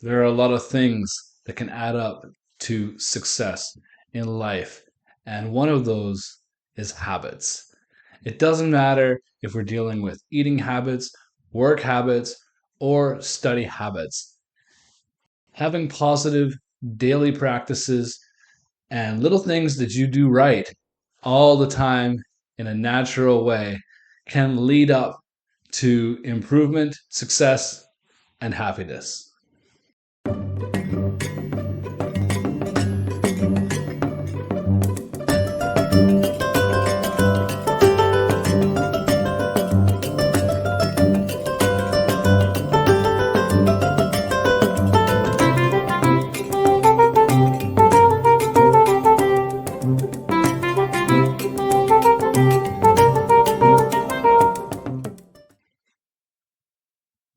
There are a lot of things that can add up to success in life, and one of those is habits. It doesn't matter if we're dealing with eating habits, work habits, or study habits. Having positive daily practices and little things that you do right all the time in a natural way can lead up to improvement, success, and happiness.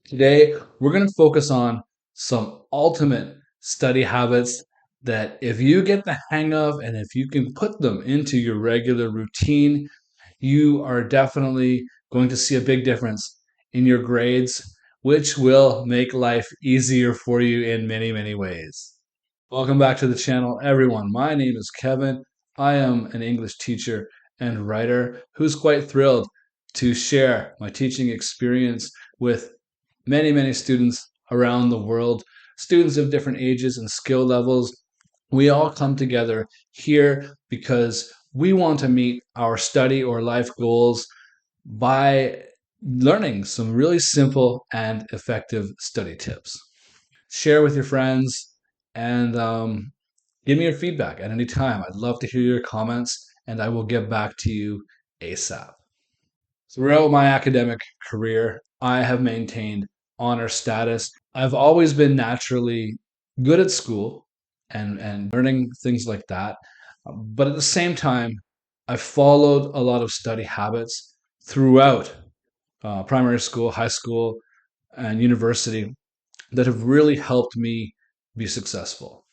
Today, we're going to focus on some ultimate study habits that if you get the hang of and if you can put them into your regular routine, you are definitely going to see a big difference in your grades, which will make life easier for you in many, many ways. Welcome back to the channel, everyone. My name is Kevin. I am an English teacher and writer who's quite thrilled to share my teaching experience with many, many students around the world, students of different ages and skill levels. We all come together here because we want to meet our study or life goals by learning some really simple and effective study tips. Share with your friends and give me your feedback at any time. I'd love to hear your comments and I will get back to you ASAP. Throughout my academic career, I have maintained honor status. I've always been naturally good at school and learning things like that. But at the same time, I followed a lot of study habits throughout primary school, high school, and university that have really helped me be successful.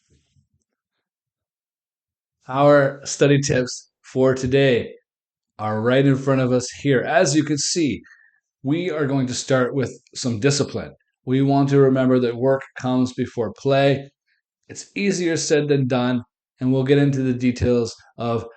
Our study tips for today are right in front of us here. As you can see, we are going to start with some discipline. We want to remember that work comes before play. It's easier said than done, and we'll get into the details of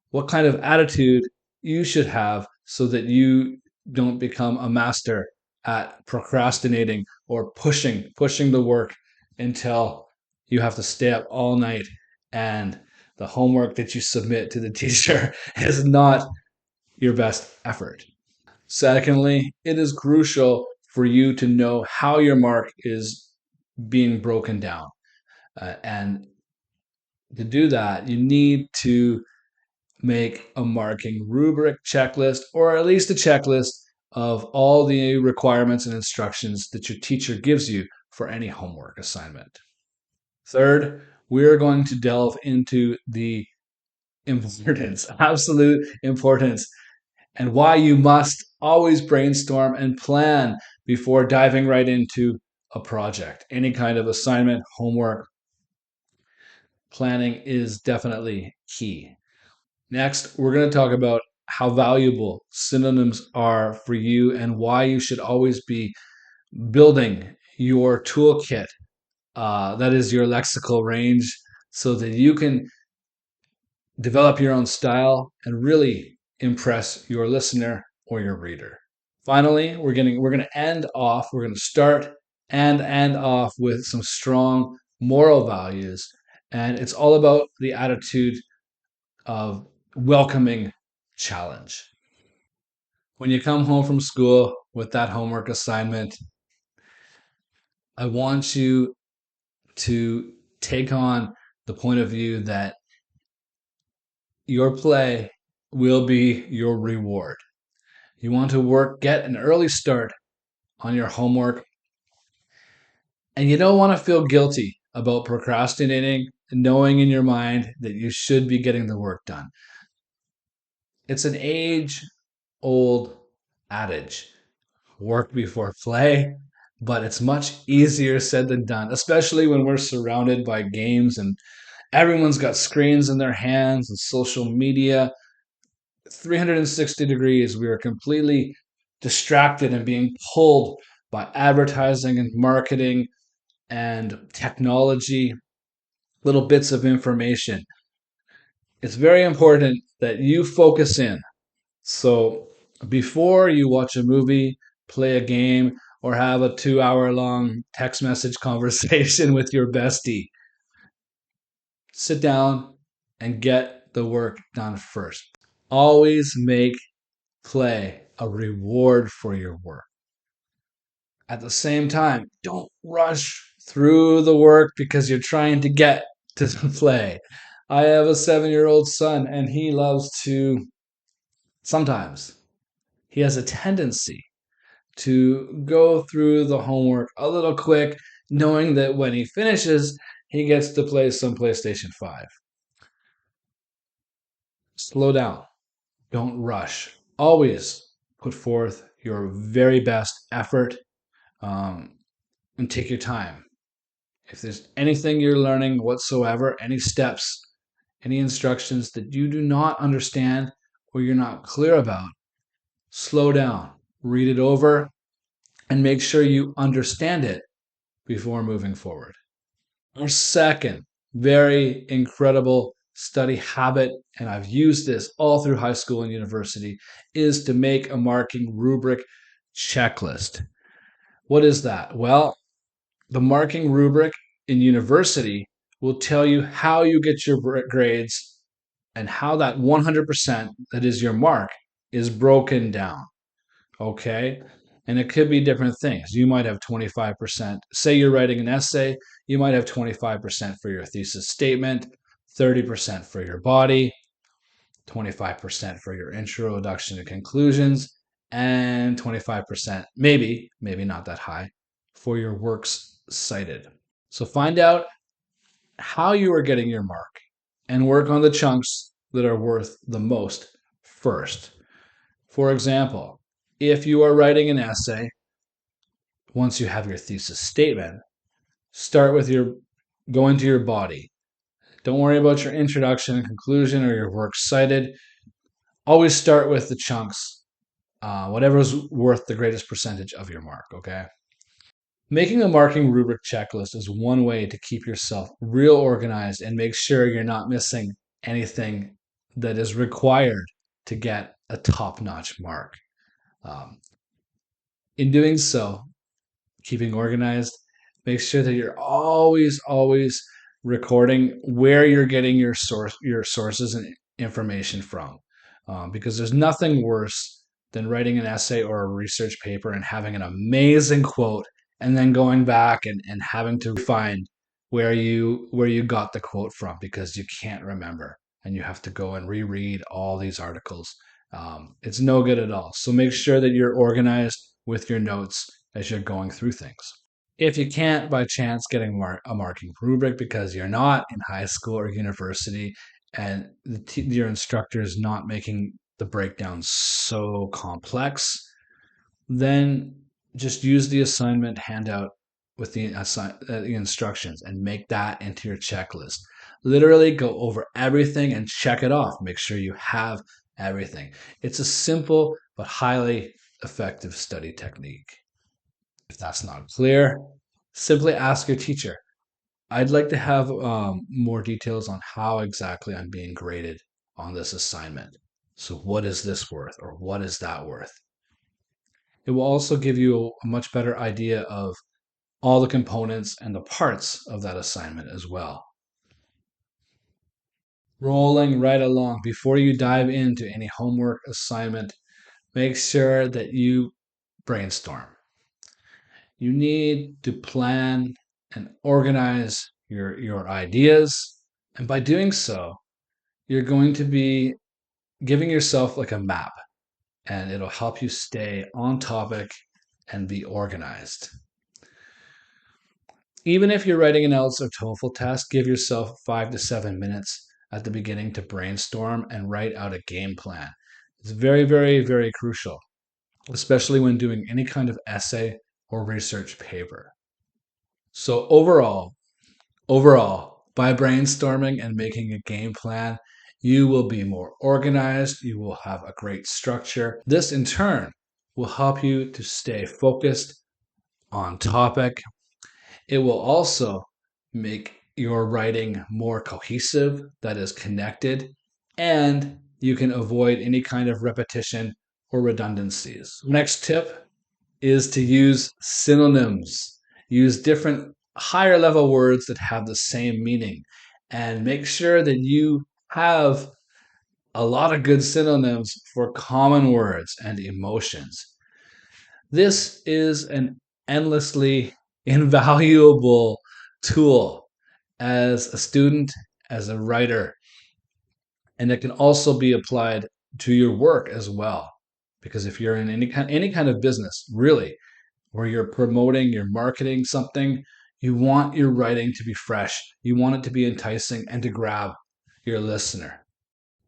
what kind of attitude you should have so that you don't become a master at procrastinating or pushing the work until you have to stay up all night and the homework that you submit to the teacher is not your best effort. Secondly, it is crucial for you to know how your mark is being broken down. And to do that, you need to make a marking rubric checklist, or at least a checklist of all the requirements and instructions that your teacher gives you for any homework assignment. Third, we're going to delve into the importance, absolute importance, and why you must always brainstorm and plan before diving right into a project. Any kind of assignment, homework, planning is definitely key. Next, we're going to talk about how valuable synonyms are for you and why you should always be building your toolkit, that is your lexical range, so that you can develop your own style and really impress your listener or your reader. Finally, we're going to start and end off with some strong moral values, and it's all about the attitude of welcoming challenge. When you come home from school with that homework assignment, I want you to take on the point of view that your play will be your reward. You want to get an early start on your homework, and you don't want to feel guilty about procrastinating, knowing in your mind that you should be getting the work done. It's an age old adage, work before play, but it's much easier said than done, especially when we're surrounded by games and everyone's got screens in their hands and social media. 360 degrees, we are completely distracted and being pulled by advertising and marketing and technology, little bits of information. It's very important that you focus in. So before you watch a movie, play a game, or have a 2 hour long text message conversation with your bestie, sit down and get the work done first. Always make play a reward for your work. At the same time, don't rush through the work because you're trying to get to play. I have a 7-year-old son, and he loves to sometimes, he has a tendency to go through the homework a little quick, knowing that when he finishes, he gets to play some PlayStation 5. Slow down. Don't rush. Always put forth your very best effort, um, and take your time. If there's anything you're learning whatsoever, any steps, any instructions that you do not understand or you're not clear about, slow down, read it over, and make sure you understand it before moving forward. Our second very incredible study habit, and I've used this all through high school and university, is to make a marking rubric checklist. What is that? Well, the marking rubric in university will tell you how you get your grades and how that 100% that is your mark is broken down. Okay. And it could be different things. You might have 25%. Say you're writing an essay, you might have 25% for your thesis statement, 30% for your body, 25% for your introduction and conclusions, and 25%, maybe not that high, for your works cited. So find out how you are getting your mark and work on the chunks that are worth the most first. For example, if you are writing an essay, once you have your thesis statement, start with go into your body. Don't worry about your introduction and conclusion or your works cited. Always start with the chunks, whatever is worth the greatest percentage of your mark, okay? Making a marking rubric checklist is one way to keep yourself real organized and make sure you're not missing anything that is required to get a top-notch mark. Um, in doing so, keeping organized, make sure that you're always recording where you're getting your sources and information from, because there's nothing worse than writing an essay or a research paper and having an amazing quote and then going back and having to find where you got the quote from because you can't remember and you have to go and reread all these articles. It's no good at all. So make sure that you're organized with your notes as you're going through things. If you can't by chance getting a marking rubric because you're not in high school or university and your instructor is not making the breakdown so complex, then just use the assignment handout with the instructions and make that into your checklist. Literally go over everything and check it off. Make sure you have everything. It's a simple but highly effective study technique. If that's not clear, simply ask your teacher. I'd like to have more details on how exactly I'm being graded on this assignment. So, what is this worth, or what is that worth? It will also give you a much better idea of all the components and the parts of that assignment as well. Rolling right along, before you dive into any homework assignment, make sure that you brainstorm. You need to plan and organize your ideas. And by doing so, you're going to be giving yourself like a map, and it'll help you stay on topic and be organized. Even if you're writing an IELTS or TOEFL test, give yourself 5 to 7 minutes at the beginning to brainstorm and write out a game plan. It's very crucial, especially when doing any kind of essay or research paper. So overall, by brainstorming and making a game plan, you will be more organized, you will have a great structure. This in turn will help you to stay focused on topic It will also make your writing more cohesive, that is connected, and you can avoid any kind of repetition or redundancies. Next tip is to use synonyms. Use different higher level words that have the same meaning and make sure that you have a lot of good synonyms for common words and emotions. This is an endlessly invaluable tool as a student, as a writer, and it can also be applied to your work as well. Because if you're in any kind of business, really, where you're promoting, you're marketing something, you want your writing to be fresh. You want it to be enticing and to grab your listener.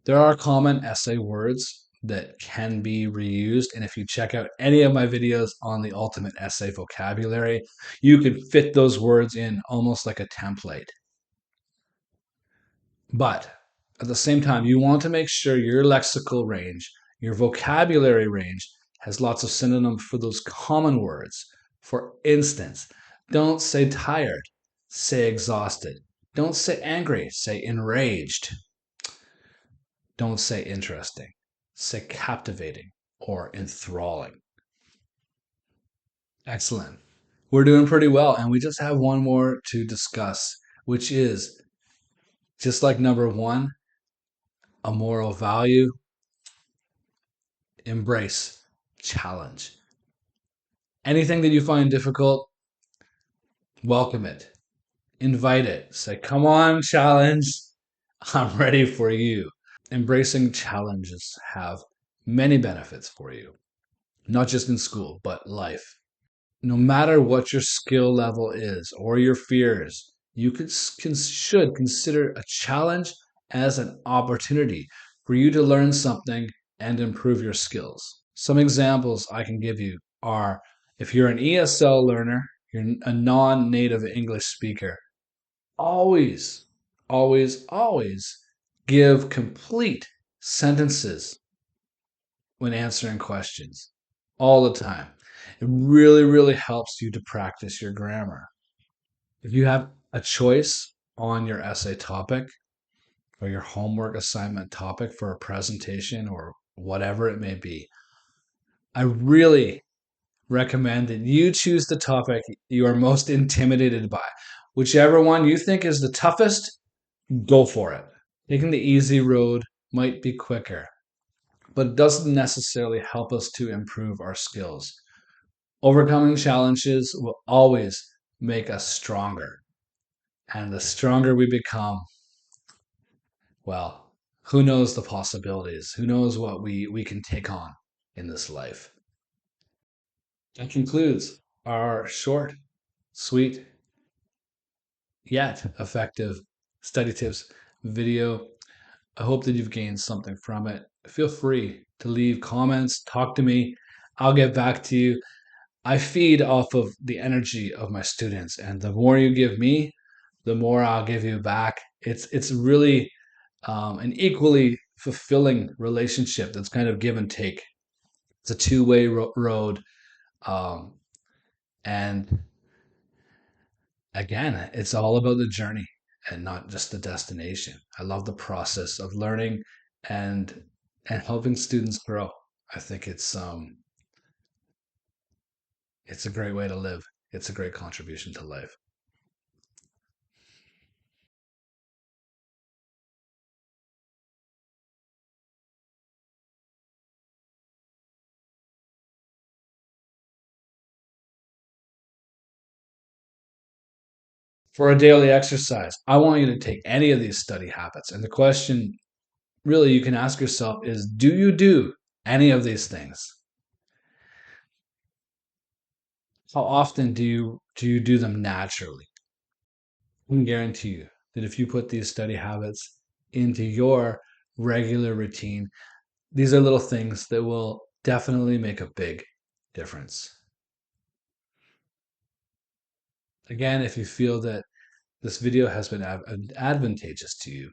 There are common essay words that can be reused. And if you check out any of my videos on the ultimate essay vocabulary, you can fit those words in almost like a template. But at the same time, you want to make sure your lexical range, your vocabulary range, has lots of synonyms for those common words. For instance, don't say tired, say exhausted. Don't say angry, say enraged. Don't say interesting, say captivating or enthralling. Excellent. We're doing pretty well, and we just have one more to discuss, which is just like number one, a moral value, embrace, challenge. Anything that you find difficult, welcome it, invite it. Say, come on, challenge. I'm ready for you. Embracing challenges have many benefits for you, not just in school, but life. No matter what your skill level is or your fears, you should consider a challenge as an opportunity for you to learn something and improve your skills. Some examples I can give you are if you're an ESL learner, you're a non native English speaker, always, always give complete sentences when answering questions all the time. It really, really helps you to practice your grammar. If you have a choice on your essay topic or your homework assignment topic for a presentation or whatever it may be, I really recommend that you choose the topic you are most intimidated by. Whichever one you think is the toughest, go for it. Taking the easy road might be quicker, but it doesn't necessarily help us to improve our skills. Overcoming challenges will always make us stronger. And the stronger we become, well, who knows the possibilities? Who knows what we can take on in this life? That concludes our short, sweet, yet effective study tips video. I hope that you've gained something from it. Feel free to leave comments, talk to me. I'll get back to you. I feed off of the energy of my students, and the more you give me, the more I'll give you back. It's really an equally fulfilling relationship that's kind of give and take. It's a two-way road, um, and again, it's all about the journey and not just the destination. I love the process of learning and and helping students grow. I think it's a great way to live. It's a great contribution to life. For a daily exercise, I want you to take any of these study habits. And the question really you can ask yourself is, do you do any of these things? How often do you do them naturally? I can guarantee you that if you put these study habits into your regular routine, these are little things that will definitely make a big difference. Again, if you feel that this video has been advantageous to you,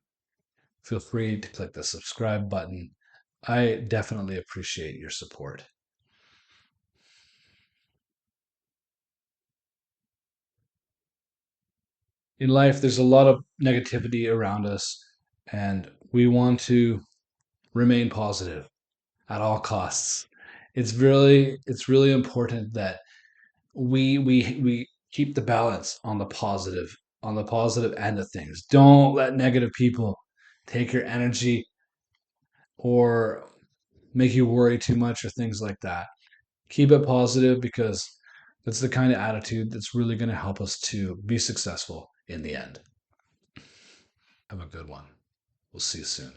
feel free to click the subscribe button. I definitely appreciate your support. in life, there's a lot of negativity around us, and we want to remain positive at all costs. It's really important that we keep the balance on the positive end of things. Don't let negative people take your energy or make you worry too much or things like that. Keep it positive because that's the kind of attitude that's really going to help us to be successful in the end. Have a good one. We'll see you soon.